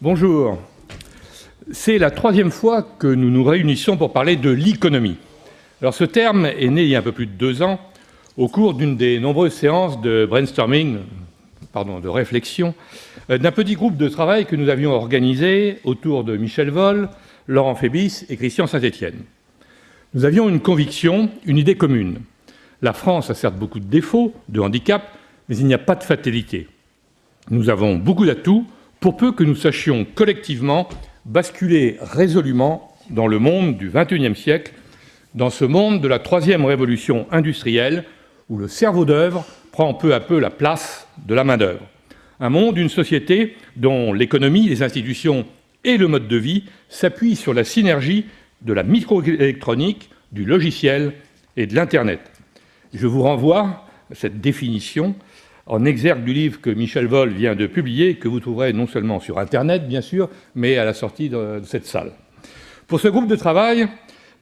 Bonjour. C'est la troisième fois que nous nous réunissons pour parler de l'économie. Alors ce terme est né il y a un peu plus de 2 ans au cours d'une des nombreuses séances de brainstorming, de réflexion, d'un petit groupe de travail que nous avions organisé autour de Michel Vol, Laurent Fébis et Christian Saint-Étienne. Nous avions une conviction, une idée commune. La France a certes beaucoup de défauts, de handicaps, mais il n'y a pas de fatalité. Nous avons beaucoup d'atouts pour peu que nous sachions collectivement basculer résolument dans le monde du XXIe siècle, dans ce monde de la troisième révolution industrielle où le cerveau d'œuvre prend peu à peu la place de la main-d'œuvre. Un monde, une société dont l'économie, les institutions et le mode de vie s'appuient sur la synergie de la microélectronique, du logiciel et de l'Internet. Je vous renvoie à cette définition en exergue du livre que Michel Vol vient de publier, que vous trouverez non seulement sur Internet, bien sûr, mais à la sortie de cette salle. Pour ce groupe de travail,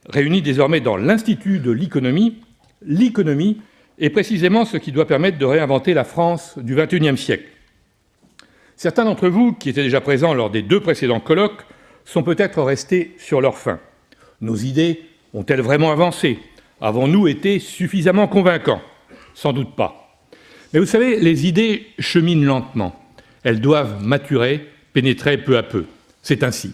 réuni désormais dans l'Institut de l'économie, l'économie est précisément ce qui doit permettre de réinventer la France du XXIe siècle. Certains d'entre vous, qui étaient déjà présents lors des 2 précédents colloques, sont peut-être restés sur leur faim. Nos idées ont-elles vraiment avancé? Avons-nous été suffisamment convaincants? Sans doute pas. Mais vous savez, les idées cheminent lentement. Elles doivent maturer, pénétrer peu à peu. C'est ainsi.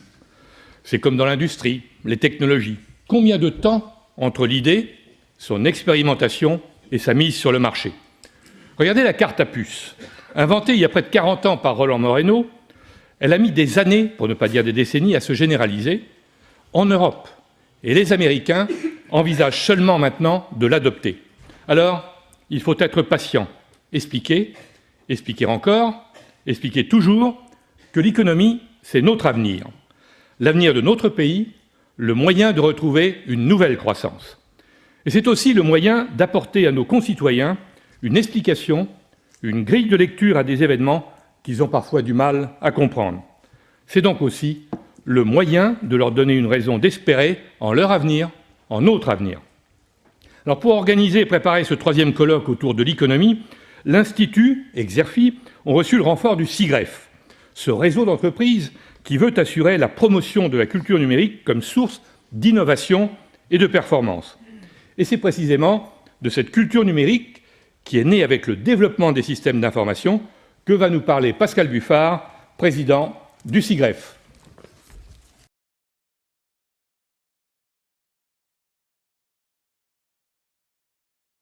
C'est comme dans l'industrie, les technologies. Combien de temps entre l'idée, son expérimentation et sa mise sur le marché? Regardez la carte à puce. Inventée il y a près de 40 ans par Roland Moreno, elle a mis des années, pour ne pas dire des décennies, à se généraliser en Europe. Et les Américains envisagent seulement maintenant de l'adopter. Alors, il faut être patient. Expliquer encore, expliquer toujours que l'économie, c'est notre avenir. L'avenir de notre pays, le moyen de retrouver une nouvelle croissance. Et c'est aussi le moyen d'apporter à nos concitoyens une explication, une grille de lecture à des événements qu'ils ont parfois du mal à comprendre. C'est donc aussi le moyen de leur donner une raison d'espérer en leur avenir, en notre avenir. Alors pour organiser et préparer ce 3e colloque autour de l'économie, l'Institut, Exerfi, ont reçu le renfort du SIGREF, ce réseau d'entreprises qui veut assurer la promotion de la culture numérique comme source d'innovation et de performance. Et c'est précisément de cette culture numérique qui est née avec le développement des systèmes d'information que va nous parler Pascal Buffard, président du SIGREF.